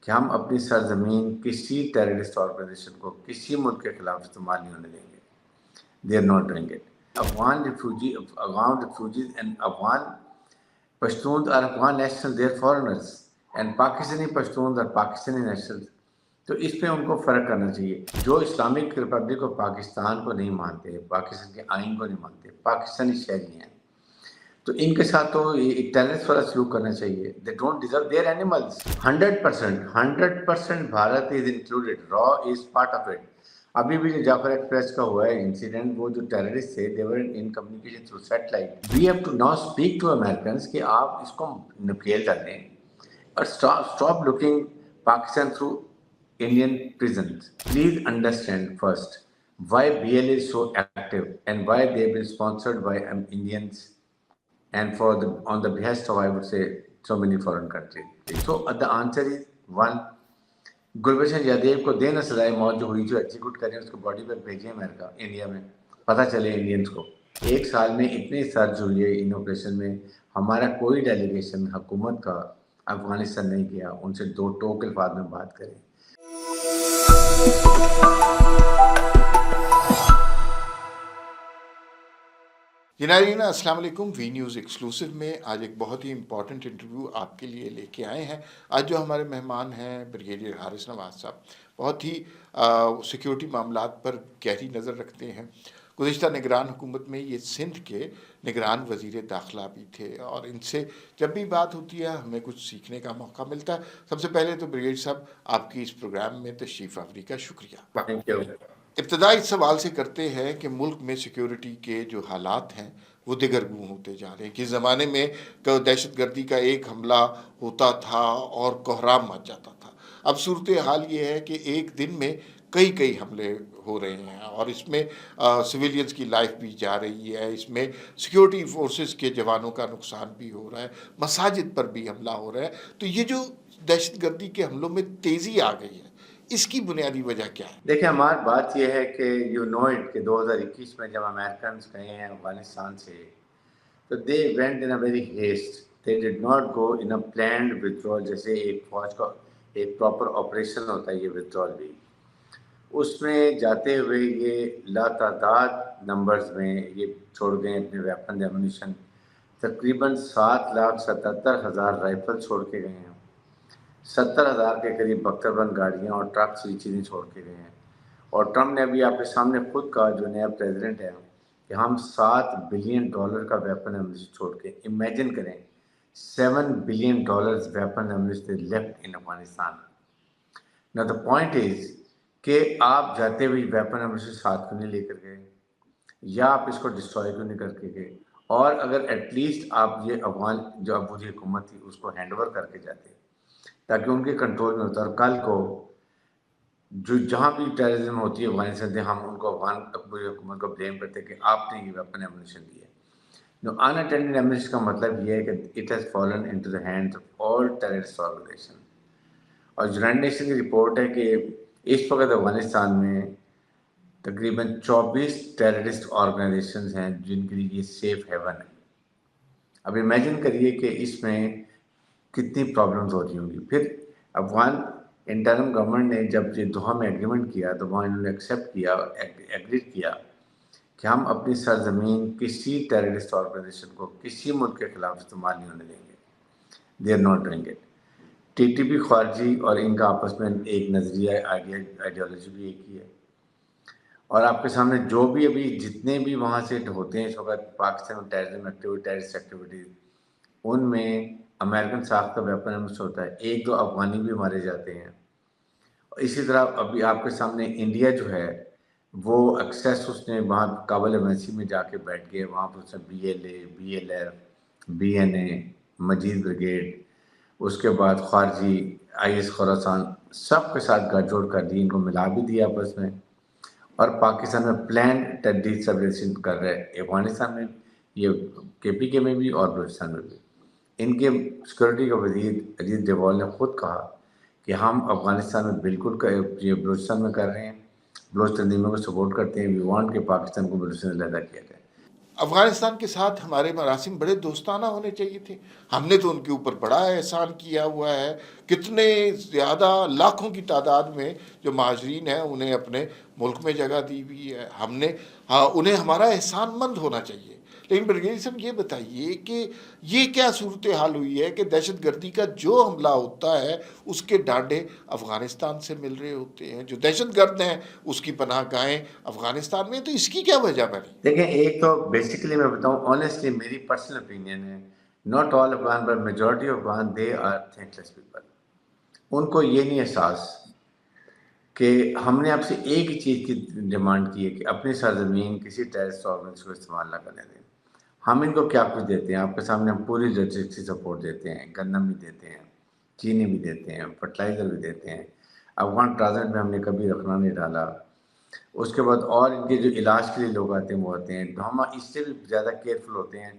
کہ ہم اپنی سرزمین کسی ٹیررسٹ آرگنائزیشن کو کسی ملک کے خلاف استعمال نہیں ہونے دیں گے. They are not doing it. Afghan refugees and Afghan Pashtun اور Afghan national they are foreigners and Pakistani Pashtun اور پاکستانی نیشنل. تو اس پہ ان کو فرق کرنا چاہیے. جو اسلامک ریپبلک آف پاکستان کو نہیں مانتے، پاکستان کے آئین کو نہیں مانتے، پاکستانی شہری ہیں، تو ان کے ساتھ تو ایک ٹیررسٹ والا سلوک کرنا چاہیے. They don't deserve, they are animals. 100% Bharat is included, را از پارٹ آف اٹ. ابھی بھی جو جعفر ایکسپریس کا ہوا ہے انسیڈنٹ، وہ جو ٹیررسٹ تھے they were in communication through satellite. We have to now speak to Americans کہ آپ اس کو نکیل کر دیں اور stop looking Pakistan through Indian prisons. Please understand first why BL is so active and why they've been sponsored by Indians and on the behest of, I would say, so many foreign countries. So the answer is one. Kulbhushan Yadav کو دینا سزائے موت جو ہوئی، جو execute کریں اس کو body پہ بھیجیں امریکہ، انڈیا میں پتہ چلے انڈینس کو. 1 سال میں اتنے سرج ہوئی ہے ان آپریشن میں، ہمارا کوئی ڈیلیگیشن حکومت کا افغانستان نہیں گیا. ان سے 2 ٹوک الفاظ میں بات کریں. ناظرین السلام علیکم. وی نیوز ایکسکلوسیو میں آج ایک بہت ہی امپورٹنٹ انٹرویو آپ کے لیے لے کے آئے ہیں. آج جو ہمارے مہمان ہیں بریگیڈیئر حارث نواز صاحب، بہت ہی سیکیورٹی معاملات پر گہری نظر رکھتے ہیں. گزشتہ نگران حکومت میں یہ سندھ کے نگران وزیر داخلہ بھی تھے، اور ان سے جب بھی بات ہوتی ہے ہمیں کچھ سیکھنے کا موقع ملتا ہے. سب سے پہلے تو بریگیڈیئر صاحب آپ کی اس پروگرام میں تشریف آوری کا شکریہ. Thank you. ابتدا اس سوال سے کرتے ہیں کہ ملک میں سیکیورٹی کے جو حالات ہیں وہ دگرگوں ہوتے جا رہے ہیں. کہ زمانے میں دہشت گردی کا ایک حملہ ہوتا تھا اور کوہرام مچ جاتا تھا. اب صورتحال یہ ہے کہ ایک دن میں کئی حملے ہو رہے ہیں، اور اس میں سویلینز کی لائف بھی جا رہی ہے، اس میں سیکیورٹی فورسز کے جوانوں کا نقصان بھی ہو رہا ہے، مساجد پر بھی حملہ ہو رہا ہے. تو یہ جو دہشت گردی کے حملوں میں تیزی آ گئی ہے، اس کی بنیادی وجہ کیا ہے؟ دیکھیں ہماری بات یہ ہے کہ یو نو اٹ کہ 2021 میں جب امریکنس گئے ہیں افغانستان سے، تو they went in a very heist. They did not go in a planned withdrawal. جیسے ایک فوج کا ایک پراپر آپریشن ہوتا ہے، یہ ودرول بھی. اس میں جاتے ہوئے یہ لاتعداد نمبرز میں یہ چھوڑ گئے اپنے ویپن ایمونیشن. تقریباً 7,77,000 رائفل چھوڑ کے گئے ہیں، 70,000 کے قریب بختر بند گاڑیاں اور ٹرکس یہ چیزیں چھوڑ کے گئے ہیں. اور ٹرمپ نے ابھی آپ کے سامنے خود کہا، جو نیا پریزیڈنٹ ہے، کہ ہم $7 بلین کا ویپن ایمونیشن چھوڑ کے، امیجن کریں $7 billion weapon ammunition left in Afghanistan. نا دا پوائنٹ از کہ آپ جاتے ہوئے ویپن ایمونیشن ساتھ کیوں نہیں لے کر گئے، یا آپ اس کو ڈسٹروائے کیوں نہیں کر کے گئے. اور اگر ایٹ لیسٹ آپ یہ افغان جو ابوجھی حکومت تھی اس کو ہینڈ اوور کر کے جاتے تاکہ ان کے کنٹرول میں ہوتا. اور کل کو جو جہاں بھی ٹیررزم ہوتی ہے افغانستان سے، ہم ان کو افغان حکومت کو بلیم کرتے ہیں کہ آپ نے یہ ویپن ایمونیشن دی ہے. ان اٹینڈڈ ایمونیشن کا مطلب یہ ہے کہ it has fallen into the hands of all terrorist organization. اور یونائٹڈ نیشن کی رپورٹ ہے کہ اس وقت افغانستان میں تقریباً 24 ٹیررسٹ آرگنائزیشنز ہیں جن کے لیے یہ سیف ہیون ہے. اب امیجن کریے کہ اس میں کتنی پرابلمز ہو رہی ہوں گی. پھر افغان انٹرم گورنمنٹ نے جب یہ دوحہ میں ایگریمنٹ کیا تو وہاں انہوں نے ایکسیپٹ کیا، ایگریڈ کیا کہ ہم اپنی سرزمین کسی ٹیررسٹ آرگنائزیشن کو کسی ملک کے خلاف استعمال نہیں ہونے دیں گے. They are not doing it. T T P خارجی اور ان کا آپس میں ایک نظریہ آئیڈیالوجی بھی ایک ہی ہے. اور آپ کے سامنے جو بھی ابھی جتنے بھی وہاں سے ہوتے ہیں اس وقت پاکستان میں ٹیررسٹ ایکٹیویٹیز، ان میں امریکن ساخت کا ویپن ایمونیشن ہوتا ہے. 1-2 افغانی بھی مارے جاتے ہیں. اسی طرح ابھی آپ کے سامنے انڈیا جو ہے وہ ایکسیس اس نے وہاں کابل ایمبیسی میں جا کے بیٹھ گئے. وہاں پر اس نے BLA، BLF، BNA، مجید بریگیڈ، اس کے بعد خارجی، IS خراسان، سب کے ساتھ گٹھ جوڑ کر دی، ان کو ملا بھی دیا آپس میں. اور پاکستان میں پلان تجدید سبریشن کر رہے ہیں، افغانستان میں یہ KPK میں بھی اور بلوچستان میں بھی. ان کے سیکورٹی کا وزیر اجیت ڈوال نے خود کہا کہ ہم افغانستان میں بالکل یہ بلوچستان میں کر رہے ہیں، بلوچ تنظیموں کو سپورٹ کرتے ہیں. وی وانٹ کہ پاکستان کو بلوچستان علیحدہ کیا جائے. افغانستان کے ساتھ ہمارے مراسم بڑے دوستانہ ہونے چاہیے تھے. ہم نے تو ان کے اوپر بڑا احسان کیا ہوا ہے. کتنے زیادہ لاکھوں کی تعداد میں جو مہاجرین ہیں انہیں اپنے ملک میں جگہ دی ہوئی ہے. ہم نے انہیں ہمارا احسان مند ہونا چاہیے. لیکن برگیڈیئر صاحب یہ بتائیے کہ یہ کیا صورتحال ہوئی ہے کہ دہشت گردی کا جو حملہ ہوتا ہے اس کے ڈانڈے افغانستان سے مل رہے ہوتے ہیں. جو دہشت گرد ہیں اس کی پناہ گاہیں افغانستان میں. تو اس کی کیا وجہ بنی؟ دیکھیں ایک تو بیسیکلی میں بتاؤں آنیسٹلی میری پرسنل اوپینین ہے not all Afghan but majority of Afghan they are thankless people. ان کو یہ نہیں احساس کہ ہم نے آپ سے ایک ہی چیز کی ڈیمانڈ کی ہے کہ اپنی سرزمین کسی ٹیررسٹ آرگنائزیشن کو استعمال نہ کرنے دیں. ہم ان کو کیا کچھ دیتے ہیں آپ کے سامنے. ہم پوری لاجسٹک سپورٹ دیتے ہیں, گندم بھی دیتے ہیں, چینی بھی دیتے ہیں, فرٹیلائزر بھی دیتے ہیں. افغان ٹرانزٹ میں ہم نے کبھی رکھنا نہیں ڈالا. اس کے بعد اور ان کے جو علاج کے لیے لوگ آتے ہیں وہ آتے ہیں. تو ہم اس سے بھی زیادہ کیئرفل ہوتے ہیں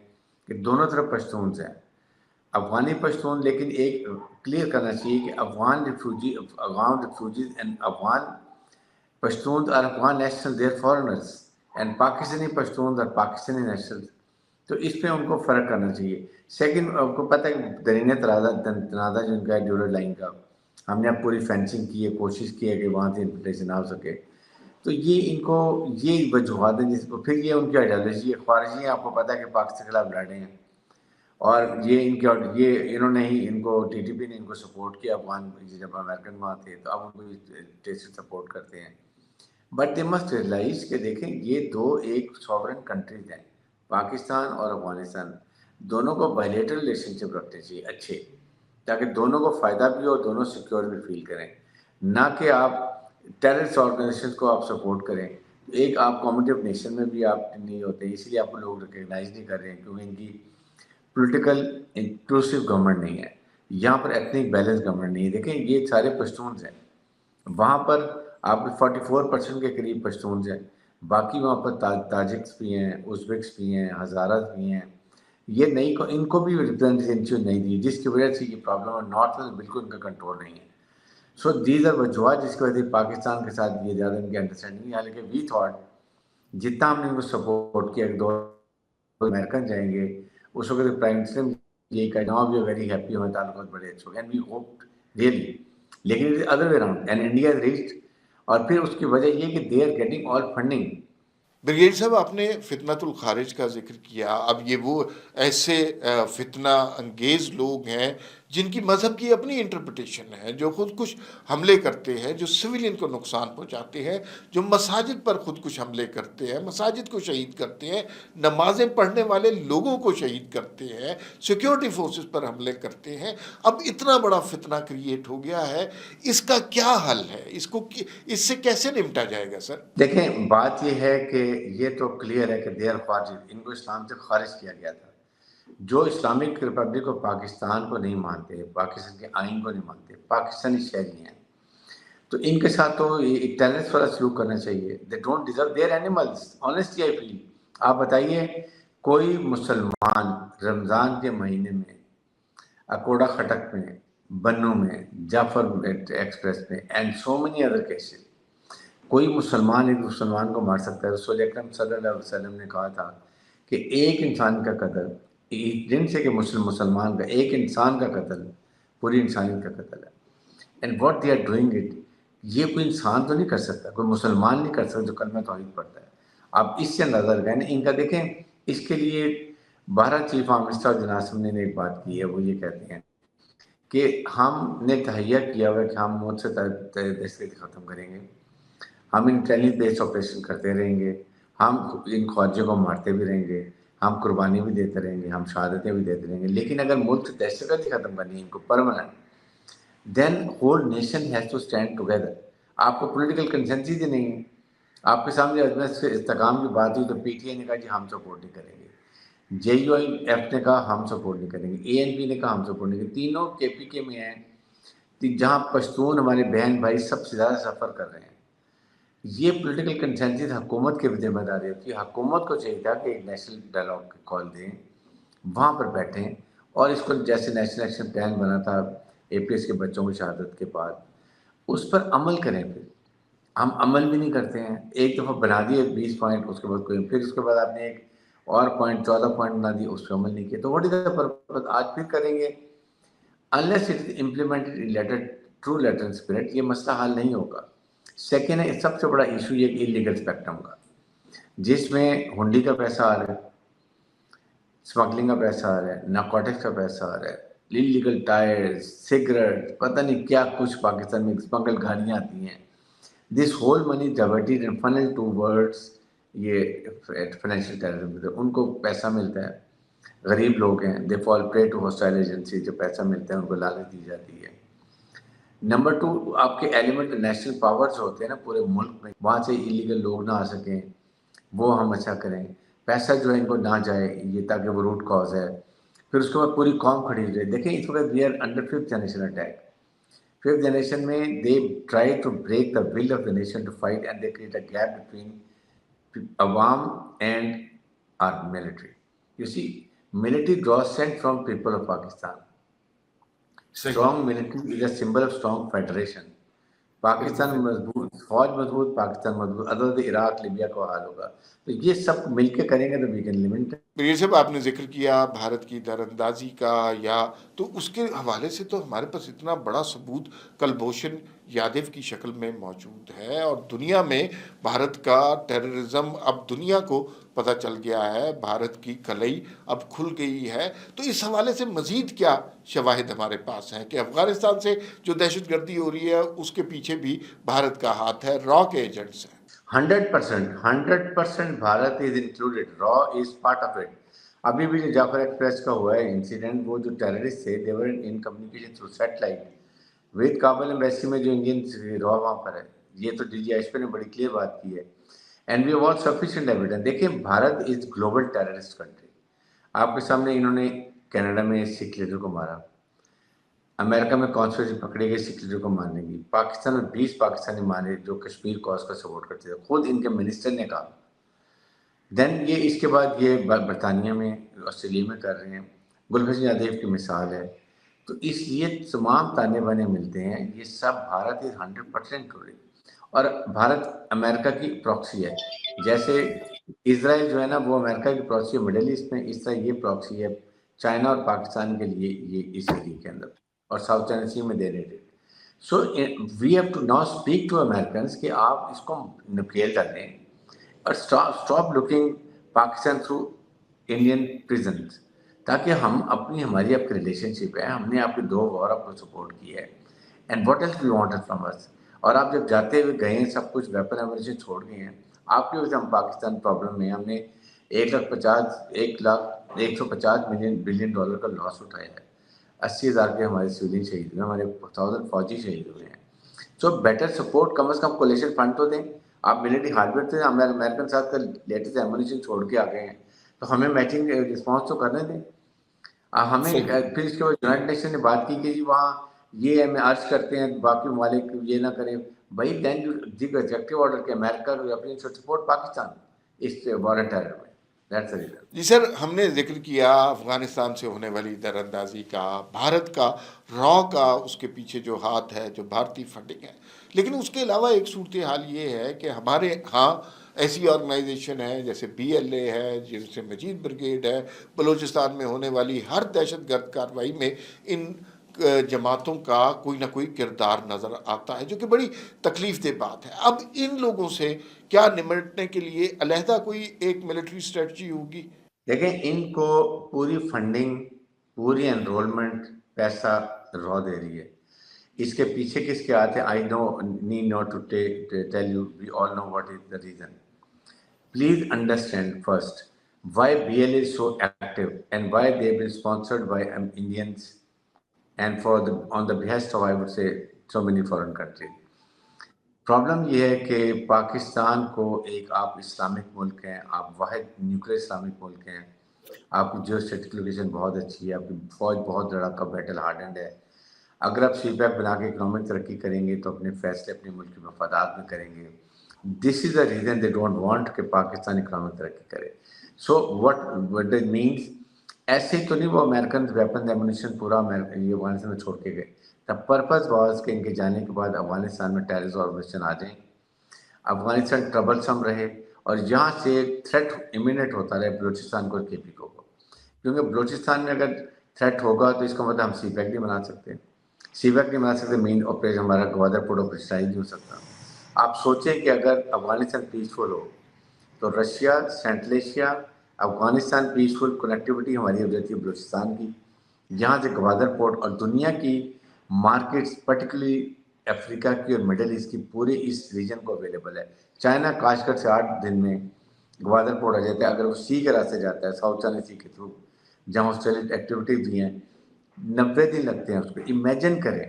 کہ دونوں طرف پشتونس ہیں, افغانی پشتون. لیکن ایک کلیئر کرنا چاہیے کہ Afghan refugees and Afghan Pashtun are Afghan national they're foreigners and Pakistani Pashtun are Pakistani national. تو اس پہ ان کو فرق کرنا چاہیے. سیکنڈ آپ کو پتہ ہے درینہ تنازع جو ان کا ہے ڈیورل لائن کا, ہم نے اب پوری فینسنگ کی ہے, کوشش کی ہے کہ وہاں سے انفلٹریشن نہ ہو سکے. تو یہ ان کو یہ وجوہات ہیں جس کو پھر یہ ان کی آئیڈیالوجی ہے. خارجی ہیں, آپ کو پتہ ہے کہ پاکستان کے خلاف لڑے ہیں اور یہ ان کے یہ انہوں نے ہی ان کو ٹی ٹی پی نے ان کو سپورٹ کیا افغان جب امریکن وہاں تھے تو اب ان کو ٹیسٹ سپورٹ کرتے ہیں. بٹ دے مسٹ ریئلائز کہ دیکھیں یہ دو ایک سوورن کنٹریز ہیں, پاکستان اور افغانستان. دونوں کو بائلیٹرل ریلیشن شپ رکھنے چاہیے اچھے, تاکہ دونوں کو فائدہ بھی ہو, دونوں سیکیور بھی فیل کریں. نہ کہ آپ ٹیررسٹ آرگنائزیشن کو آپ سپورٹ کریں. ایک آپ کمیونٹی آف نیشن میں بھی آپ نہیں ہوتے, اس لیے آپ کو لوگ ریکگنائز نہیں کر رہے ہیں کیونکہ ان کی پولیٹیکل انکلوسیو گورنمنٹ نہیں ہے. یہاں پر ایتھنک بیلنس گورنمنٹ نہیں ہے. دیکھیں یہ سارے پشتونز ہیں, وہاں پر آپ 44% کے قریب پشتونز ہیں, باقی وہاں پر تاجکس بھی ہیں, ازبکس بھی ہیں, ہزارہ بھی ہیں. یہ نہیں ان کو بھی ریپرزنٹیشن نہیں دی, جس کی وجہ سے یہ پرابلم ہے. نارتھ میں بالکل ان کا کنٹرول نہیں ہے. سو دیز آر وجوہات جس کی وجہ سے پاکستان کے ساتھ یہ زیادہ ان کی انڈرسٹینڈنگ ہے. حالانکہ وی تھاٹ جتنا ہم نے ان کو سپورٹ کیا کہ دو امریکن جائیں گے, اس وقت پرائم منسٹر یہی کہا now we are very happy, ہمارے تعلقات بڑے اچھے ہو گئے اینڈ وی ہوپ ریئلی. لیکن it is other way around and India is reached. اور پھر اس کی وجہ یہ کہ they are getting all funding. Brigadier صاحب آپ نے فتنۃ الخارج کا ذکر کیا. اب یہ وہ ایسے فتنہ انگیز لوگ ہیں جن کی مذہب کی اپنی انٹرپریٹیشن ہے, جو خود کش حملے کرتے ہیں, جو سویلین کو نقصان پہنچاتے ہیں, جو مساجد پر خود کش حملے کرتے ہیں, مساجد کو شہید کرتے ہیں, نمازیں پڑھنے والے لوگوں کو شہید کرتے ہیں, سیکیورٹی فورسز پر حملے کرتے ہیں. اب اتنا بڑا فتنہ کریٹ ہو گیا ہے, اس کا کیا حل ہے؟ اس سے کیسے نمٹا جائے گا سر؟ دیکھیں بات یہ ہے کہ یہ تو کلیئر ہے کہ دے آر خارج, ان کو اسلام سے خارج کیا گیا تھا. جو اسلامک ریپبلک کو پاکستان کو نہیں مانتے, پاکستان کے آئین کو نہیں مانتے, پاکستانی شہری ہیں, تو ان کے ساتھ تو ایک ٹیررسٹ والا سلوک کرنا چاہیے. They don't deserve, they are animals. Honestly I feel. آپ بتائیے کوئی مسلمان رمضان کے مہینے میں اکوڑا خٹک میں, بنوں میں, جعفر ایکسپریس میں and so many other cases, کوئی مسلمان ایک مسلمان کو مار سکتا ہے؟ رسول اکرم صلی اللہ علیہ وسلم نے کہا تھا کہ ایک انسان کا قتل, جن سے کہ مسلمان کا ایک انسان کا قتل پوری انسانیت کا قتل ہے. And what they are doing it, یہ کوئی انسان تو نہیں کر سکتا, کوئی مسلمان نہیں کر سکتا جو کلمہ توحید پڑھتا ہے. آپ اس سے نظر لگائیں. ان کا دیکھیں اس کے لیے 12 چیف آف منسٹر جناب سمنے نے ایک بات کی ہے, وہ یہ کہتے ہیں کہ ہم نے تہیہ کیا ہوا ہے کہ ہم موت سے دہشت گردی ختم کریں گے, ہم انٹیلیجنس بیسڈ آپریشن کرتے رہیں گے, ہم ان خواجوں کو مارتے بھی رہیں گے, ہم قربانی بھی دیتے رہیں گے, ہم شہادتیں بھی دیتے رہیں گے. لیکن اگر ملک سے دہشت گردی ختم کرنی ہے ان کو permanent, then whole nation has to stand together. آپ کو پولیٹیکل کنسنسس ہی نہیں ہے. آپ کے سامنے استحکام کی بات ہوئی تو پی ٹی آئی نے کہا جی ہم سپورٹ نہیں کریں گے, جے یو آئی ایف نے کہا ہم سپورٹ نہیں کریں گے, اے این پی نے کہا ہم سپورٹ نہیں کریں گے. تینوں کے پی کے میں ہیں جہاں پشتون ہمارے بہن بھائی سب سے زیادہ سفر کر رہے ہیں. یہ پولیٹیکل کنسنسس حکومت کی ذمہ داری ہوتی ہے. حکومت کو چاہیے تھا کہ ایک نیشنل ڈائلاگ کال دیں, وہاں پر بیٹھیں اور اس کو جیسے نیشنل ایکشن پلان بنا تھا اے پی ایس کے بچوں کی شہادت کے بعد, اس پر عمل کریں. پھر ہم عمل بھی نہیں کرتے ہیں. ایک دفعہ بنا دیے 20 پوائنٹ, اس کے بعد کوئی, پھر اس کے بعد آپ نے ایک اور پوائنٹ 14 پوائنٹ بنا دی، اس پہ عمل نہیں کیا، تو واٹ از دا پرپز؟ آج پھر کریں گے، unless it is implemented in letter, true letter and spirit، یہ مسئلہ حل نہیں ہوگا۔ سیکنڈ ہے سب سے بڑا ایشو یہ انلیگل اسپیکٹرم کا، جس میں ہنڈی کا پیسہ آ رہا ہے، اسمگلنگ کا پیسہ آ رہا ہے، نارکوٹکس کا پیسہ آ رہا ہے، انلیگل ٹائر، سگریٹ، پتہ نہیں کیا کچھ پاکستان میں اسمگل گاڑیاں آتی ہیں۔ This whole money diverted and funnel towards, یہ فائنینشیل ٹیررزم، ان کو پیسہ ملتا ہے، غریب لوگ ہیں، دے فال پرے ٹو ہوسٹائل ایجنسی، جو پیسہ ملتا ہے ان کو لالچ دی جاتی ہے۔ نمبر 2، آپ کے ایلیمنٹ نیشنل پاور جو ہوتے ہیں نا پورے ملک میں، وہاں سے انلیگل لوگ نہ آ سکیں، وہ ہم اچھا کریں، پیسہ جو ہے ان کو نہ جائے، یہ تاکہ وہ روٹ کاز ہے۔ پھر اس کے بعد پوری قوم کھڑی ہو جائے۔ دیکھیں اس وقت we are under 5th generation attack. 5th generation میں they try to break the will of the nation to fight, and they create a gap between عوام and our military. You see, military draws strength from people of Pakistan. Strong military is a symbol of strong federation. Pakistan مضبوط، فوج مضبوط، پاکستان مضبوط، other Iraq Libya کو حال ہوگا۔ تو یہ سب مل کے کریں گے تو وی کین لمٹ۔ میر صاحب، آپ نے ذکر کیا بھارت کی در اندازی کا، یا تو اس کے حوالے سے تو ہمارے پاس اتنا بڑا ثبوت کلبھوشن یادو کی شکل میں موجود ہے، اور دنیا میں بھارت کا ٹیررزم اب دنیا کو پتہ چل گیا ہے، بھارت کی کلئی اب کھل گئی ہے۔ تو اس حوالے سے مزید کیا شواہد ہمارے پاس ہیں کہ افغانستان سے جو دہشت گردی ہو رہی ہے اس کے پیچھے بھی بھارت کا ہاتھ ہے، را کے ایجنٹس ہیں؟ 100% بھارت از انکلوڈیڈ، را از پارٹ آف اٹ۔ ابھی بھی جو جعفر ایکسپریس کا ہوا ہے انسیڈنٹ، وہ جو ٹیررسٹ تھے، they were in communication through satellite with Kabul embassy میں جو انڈین را وہاں پر ہے۔ یہ تو ڈی جی ایس پی نے بڑی کلیئر بات کی ہے، and we have sufficient evidence. دیکھیں Bharat is global terrorist country. آپ کے سامنے انہوں نے کینیڈا میں سکھ لیڈر کو مارا، امریکہ میں کانسپریسی پکڑی گئی سکھ لیڈر کو مارنے کی، پاکستان میں 20 پاکستانی مارے جو کشمیر کاز کا سپورٹ کرتے تھے، خود ان کے منسٹر نے کہا۔ دین یہ اس کے بعد یہ برطانیہ میں، آسٹریلیا میں کر رہے ہیں، گلبھوشن یادو کی مثال ہے۔ تو اس لیے تمام تانے بانے ملتے ہیں، یہ سب بھارت از 100% ہو رہی، اور بھارت امریکہ کی پراکسی ہے۔ جیسے اسرائیل جو ہے نا وہ امریکہ کی پراکسی ہے مڈل ایسٹ میں، اس طرح یہ پراکسی ہے چائنا اور پاکستان کے لیے یہ اس ایریا کے اندر، اور ساؤتھ چائنا سی میں دے رہے تھے۔ So we have to now speak to Americans کہ آپ اس کو نکیل کر دیں، اور stop looking Pakistan through Indian prisons, تاکہ ہم ہماری آپ کی ریلیشن شپ ہے، ہم نے آپ کے 2 وار آپ کو سپورٹ کی ہے، and what else we wanted from us. اور آپ جب جاتے ہوئے گئے ہیں، سب کچھ ویپن ایمونیشن چھوڑ گئے ہیں، آپ کی وجہ سے ہم پاکستان پرابلم میں، ہم نے 150 بلین ڈالر کا لاس اٹھایا ہے، 80,000 کے ہمارے سویلین شہید ہوئے، ہمارے 1000 فوجی شہید ہوئے ہیں۔ سو بیٹر سپورٹ، کم از کم کولیشن فنڈ تو دیں۔ آپ ملٹری ہارڈ ویئر تھے، ہمارے امریکن ساتھ کا لیٹسٹ ایمونیشن چھوڑ کے آ گئے ہیں، تو ہمیں میچنگ رسپانس تو کرنے دیں۔ ہمیں پھر اس کے بعد یونائٹڈ نیشن نے بات کی کہ جی وہاں یہ ہمیں عرض کرتے ہیں باقی ممالک یہ نہ کریں، بھائی then you give executive order کہ امریکہ شوڈ سپورٹ پاکستان اس وار اینڈ ٹیرر میں۔ That's the reason. جی سر، ہم نے ذکر کیا افغانستان سے ہونے والی در اندازی کا، بھارت کا را کا اس کے پیچھے جو ہاتھ ہے، جو بھارتی فنڈنگ ہے، لیکن اس کے علاوہ ایک صورتحال یہ ہے کہ ہمارے ہاں ایسی آرگنائزیشن ہے جیسے BLA ہے، جیسے مجید بریگیڈ ہے، بلوچستان میں ہونے والی ہر دہشت گرد کارروائی میں ان جماعتوں کا کوئی نہ کوئی کردار نظر آتا ہے، جو کہ بڑی تکلیف دہ بات ہے۔ اب ان لوگوں سے کیا نمٹنے کے لیے علیحدہ کوئی ایک ملٹری اسٹریٹجی ہوگی؟ دیکھیں ان کو پوری فنڈنگ، پوری انرولمنٹ، پیسہ را دے رہی ہے۔ اس کے پیچھے کس کے آتے ہیں؟ I know need not to tell you, we all know what is the reason. Please understand first why BLA is so active and why they've been sponsored by Indians and on the behest of, I would say, so many foreign countries. Problem یہ ہے کہ پاکستان کو ایک آپ Islamic ملک ہیں، آپ واحد nuclear Islamic ملک ہیں، آپ کی جیو اسٹریٹجک لوکیشن بہت اچھی ہے، آپ کی فوج بہت لڑاکا بیٹل ہارڈنڈ ہے۔ اگر آپ سی پیک بنا کے اکنامک ترقی کریں گے تو اپنے فیصلے اپنے ملک کے مفادات میں کریں گے۔ This is the reason they don't want کہ پاکستان اکنامک ترقی کرے۔ سو وٹ اٹ مینس، ایسے ہی تو نہیں وہ امریکن ویپن ایمونیشن پورا یہ افغانستان میں چھوڑ کے گئے۔ دا پرپز واز کہ ان کے جانے کے بعد افغانستان میں ٹیررسٹ آرگنائزیشن آ جائیں، افغانستان ٹربل سم رہے، اور یہاں سے تھریٹ امیونٹ ہوتا رہے بلوچستان کو اور کے پی کو، کیونکہ بلوچستان میں اگر تھریٹ ہوگا تو اس کا مطلب ہم سی پیک نہیں بنا سکتے، سی پیک نہیں بنا سکتے، مین آپریشن ہمارا گوادر پورٹ آپریشن نہیں ہو سکتا۔ آپ سوچیں کہ اگر افغانستان پیسفل ہو تو Russia, central Asia, Afghanistan peaceful, connectivity ہماری ہو جاتی ہے بلوچستان کی، یہاں سے گوادر پورٹ اور دنیا کی مارکیٹس پرٹیکولرلی افریقہ کی اور مڈل ایسٹ کی پورے اس ریجن کو اویلیبل ہے۔ چائنا کاشگر سے 8 دن میں گوادر پورٹ آ جاتا ہے، اگر وہ سی کے راستے جاتا ہے ساؤتھ چائنا سی کے تھرو، جہاں آسٹریلین ایکٹیویٹیز بھی ہیں، 90 دن لگتے ہیں اس کو۔ امیجن کریں،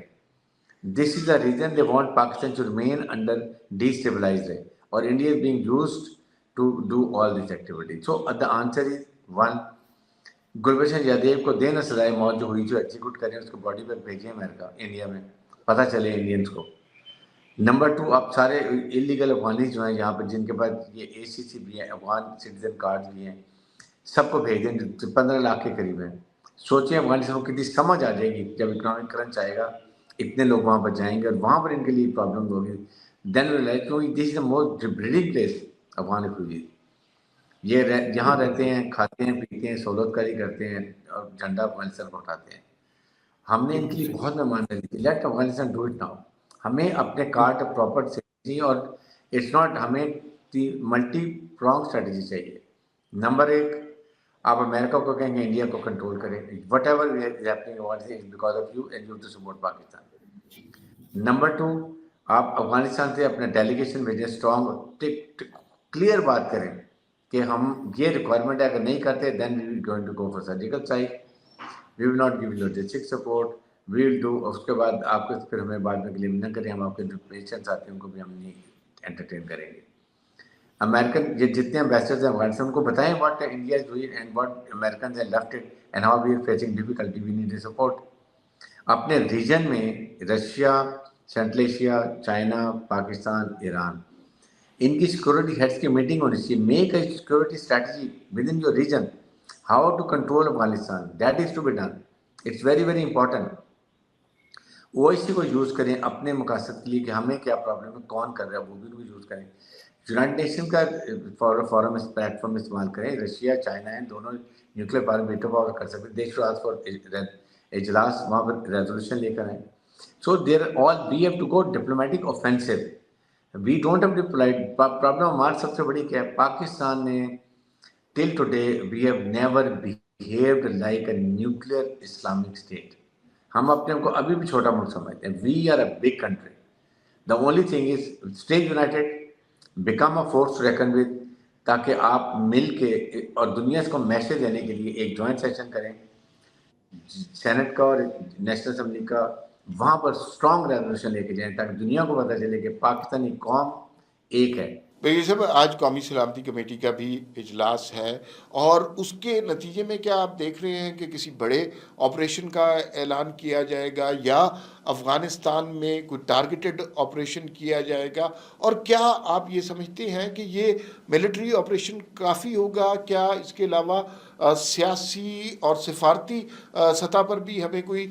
this is the reason they want Pakistan to remain under destabilized ہے، اور India is being used to do all these activities. So the answer is one, Kulbhushan Yadav کو دیں نہ سزائے موت جو ہوئی، جو ایگزیکیوٹ کریں اس کو باڈی پہ بھیجیں امریکہ انڈیا میں، پتہ چلے انڈینس کو۔ نمبر 2، آپ سارے انلیگل افغانیز جو ہیں یہاں پہ جن کے پاس یہ اے سی سی بھی ہیں، افغان سٹیزن کارڈ بھی ہیں، سب کو بھیج دیں، جو 15 لاکھ کے قریب ہیں۔ سوچیں افغانستان کو کتنی سمجھ آ جائے گی جب اکنامک کرنچ آئے گا، اتنے لوگ وہاں پر جائیں گے اور وہاں پر ان کے لیے پرابلم ہوگی، دین ریلائز کیونکہ this is the most breeding place Afghan refugees. یہ یہاں رہتے ہیں، کھاتے ہیں، پیتے ہیں، سہولت کاری کرتے ہیں اور جھنڈا افغانستان کو اٹھاتے ہیں۔ ہم نے ان کے لیے بہت مہمانداری کی، let Afghanistan do it now. ہمیں اپنے کارڈ پراپر سے، اور اٹس ناٹ، ہمیں ملٹی پرونگ اسٹریٹجی چاہیے۔ نمبر 1، آپ امریکہ کو کہیں گے انڈیا کو کنٹرول کریں، whatever is happening because of you and you to support Pakistan. Number 2، آپ افغانستان سے اپنے ڈیلیگیشن بھیجیں، اسٹرانگ کلیئر بات کریں کہ ہم یہ ریکوائرمنٹ ہے، اگر نہیں کرتے then we will going to go for surgical strike, we will not give logistic support, we will do. اس کے بعد آپ کو پھر ہمیں بعد میں کلیم نہ کریں، ہم آپ کے جو پیشنٹس آتے ہیں ان کو بھی ہم نہیں انٹرٹین کریں گے۔ امریکن یہ جتنے امبیسڈرز ہیں افغانستان کو بتائیں what India is doing and what Americans have left it and how we are facing difficulty, we need support. اپنے ریجن میں Russia, central Asia, China, Pakistan, Iran, ان کی سیکورٹی ہیڈس کی میٹنگ ہونی چاہیے، make a security strategy with in your region, how to control Afghanistan, that is to be done, it's very very important. O I C کو use کریں اپنے مقاصد کے لیے کہ ہمیں کیا پرابلم ہے، کون کر رہا ہے، وہ بھی ان کو یوز کریں۔ یونائٹڈ نیشن کا فورم پلیٹ فارم استعمال کریں، رشیا چائنا ہیں دونوں نیوکلیر پاور ویٹو پاور کر سکتے ہیں، دے شوڈ آسک فار اجلاس، وہاں پر ریزولوشن لے کر آئیں۔ So there all we have to go diplomatic offensive, we don't have deployed. Problem ہماری سب سے بڑی کیا ہے، پاکستان نے till today we have never behaved like a nuclear Islamic state. ہم اپنے کو ابھی بھی چھوٹا ملک سمجھتے ہیں، we are a big country. The only thing is stay united, become a force to reckon with, تاکہ آپ مل کے اور دنیا کو میسج دینے کے لیے ایک جوائنٹ سیشن کریں سینٹ کا اور نیشنل اسمبلی کا، وہاں پر اسٹرانگ ریزولوشن لے کے جائیں تاکہ دنیا کو پتہ چلے کہ پاکستانی قوم ایک ہے۔ بھائی صاحب، آج قومی سلامتی کمیٹی کا بھی اجلاس ہے، اور اس کے نتیجے میں کیا آپ دیکھ رہے ہیں کہ کسی بڑے آپریشن کا اعلان کیا جائے گا، یا افغانستان میں کوئی ٹارگیٹڈ آپریشن کیا جائے گا؟ اور کیا آپ یہ سمجھتے ہیں کہ یہ ملٹری آپریشن کافی ہوگا؟ کیا اس کے علاوہ سیاسی اور سفارتی سطح پر بھی ہمیں کوئی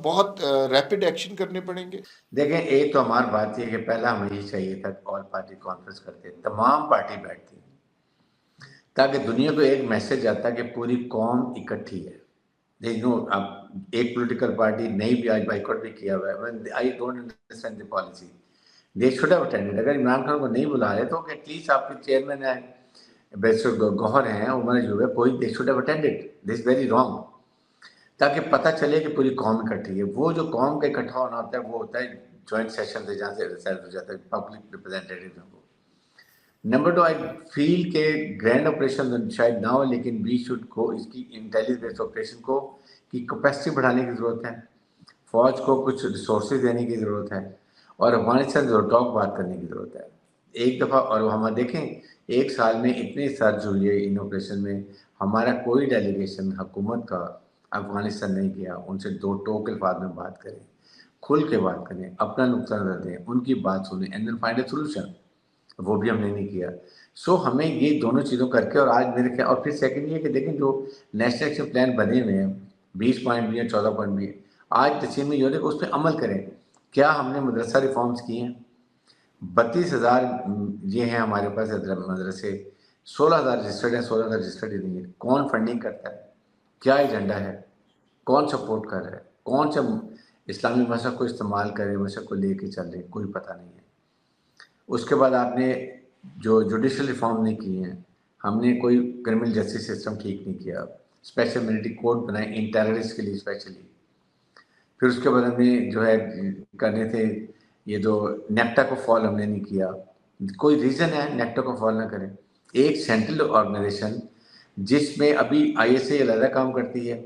بہت ریپڈ ایکشن کرنے پڑیں گے؟ دیکھیں، ایک تو ہماری بات یہ کہ پہلا ہمیں یہ چاہیے تھا کہ آل پارٹی کانفرنس کرتے، تمام پارٹی بیٹھتی تاکہ دنیا کو ایک میسج آتا کہ پوری قوم اکٹھی ہے۔ اب ایک پولیٹیکل پارٹی نہیں بھی آج بائیکاٹ بھی کیا ہوا ہے، I don't understand the policy, they should have attended. اگر عمران خان کو نہیں بلا رہے تو ایٹ لیسٹ آپ کے چیئرمین ہیں بیسر گوہر ہیں، عمر جو ہے، کوئی they should have attended, this very wrong, تاکہ پتہ چلے کہ پوری قوم اکٹھی ہے۔ وہ جو قوم کا اکٹھا ہونا ہوتا ہے وہ ہوتا ہے جوائنٹ سیشن سے، جہاں سے ریسلٹ ہو جاتا ہے پبلک ریپرزینٹیٹیو کو۔ نمبر 2، آئی فیل کہ گرینڈ آپریشن شاید نہ ہو، لیکن وی شوڈ گو، اس کی انٹیلیجنس بیسڈ آپریشن کو کی کیپیسٹی بڑھانے کی ضرورت ہے، فوج کو کچھ ریسورسز دینے کی ضرورت ہے، اور افغانستان سے ٹاک بات کرنے کی ضرورت ہے ایک دفعہ۔ اور ہم دیکھیں 1 سال میں اتنے سرج ہوئی ہے ان آپریشن میں، ہمارا کوئی ڈیلیگیشن حکومت کا افغانستان نہیں گیا، ان سے 2 ٹوک الفاظ میں بات کریں، کھل کے بات کریں، اپنا نقطہ نظر دیں، ان کی بات سنیں، and then find a solution, وہ بھی ہم نے نہیں کیا۔ سو ہمیں یہ دونوں چیزوں کر کے، اور آج میرے خیال، اور پھر سیکنڈ یہ کہ دیکھیں جو نیشنل ایکشن پلان بنے ہوئے ہیں، 20 پوائنٹ بھی ہیں، 14 پوائنٹ بھی ہیں، آج تسلیم یہ ہو رہا ہے کہ اس پہ عمل کریں۔ کیا ہم نے مدرسہ ریفارمز کی ہیں؟ 32,000 یہ ہیں ہمارے پاس مدرسے، 16,000 رجسٹرڈ ہیں، 16,000 رجسٹرڈ ہی نہیں ہے. کون فنڈنگ کرتا ہے؟ کیا ایجنڈا ہے؟ کون سپورٹ کر رہا ہے؟ کون سے اسلامی مذہب کو استعمال کرے، مذہب کو لے کے چل رہے؟ کوئی پتہ نہیں ہے. اس کے بعد آپ نے جو جوڈیشل ریفارم نہیں کیے ہیں، ہم نے کوئی کرمنل جسٹس سسٹم ٹھیک نہیں کیا، اسپیشل ملٹری کوڈ بنائے ان ٹیررسٹ کے لیے اسپیشلی. پھر اس کے بعد ہمیں جو ہے کرنے تھے یہ جو نیپٹا کو فال ہم نے نہیں کیا. کوئی ریزن ہے نیپٹا کو فال نہ کریں؟ ایک سینٹرل آرگنائزیشن جس میں ابھی آئی ایس اے علیحدہ کام کرتی ہے،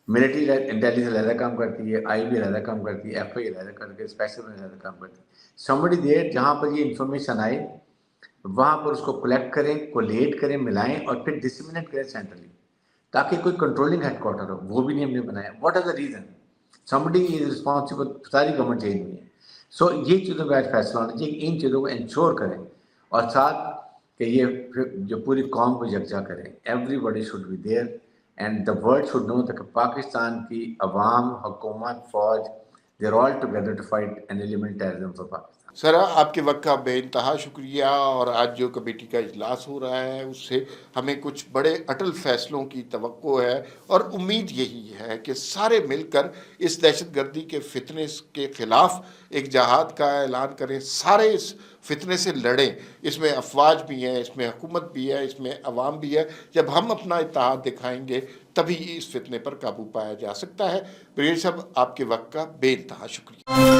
ملٹری انٹیلیجنس علیحدہ کام کرتی ہے، آئی بی علیحدہ کام کرتی ہے، ایف آئی علیحدہ کرتی ہے، اسپیشل علیحدہ کام کرتی ہے. سمبڈی دیر جہاں پر یہ انفارمیشن آئے وہاں پر اس کو کلیکٹ کریں، کولیٹ کریں، ملائیں اور پھر ڈسیمنیٹ کریں سینٹرلی، تاکہ کوئی کنٹرولنگ ہیڈ کوارٹر ہو. وہ بھی نہیں ہم نے بنایا. What are the reason? Somebody is responsible. ساری گورنمنٹ چینج ہوئی ہے. سو یہ چیزوں پہ آج فیصلہ ہونا چاہیے کہ ان چیزوں کو انشور کریں اور ساتھ کہ یہ جو پوری قوم کو یکجا کریں. Everybody should be there and the world should know کہ پاکستان کی عوام، حکومت، فوج، they are all together to fight an element terrorism for Pakistan. Sir آپ کے وقت کا بے انتہا شکریہ، اور آج جو کمیٹی کا اجلاس ہو رہا ہے اس سے ہمیں کچھ بڑے اٹل فیصلوں کی توقع ہے، اور امید یہی ہے کہ سارے مل کر اس دہشت گردی کے فتنے کے خلاف ایک جہاد کا اعلان کریں، سارے اس فتنے سے لڑیں. اس میں افواج بھی ہیں، اس میں حکومت بھی ہے، اس میں عوام بھی ہے. جب ہم اپنا اتحاد دکھائیں گے تبھی اس فتنے پر قابو پایا جا سکتا ہے. بریلوی صاحب آپ کے وقت کا بے انتہا شکریہ.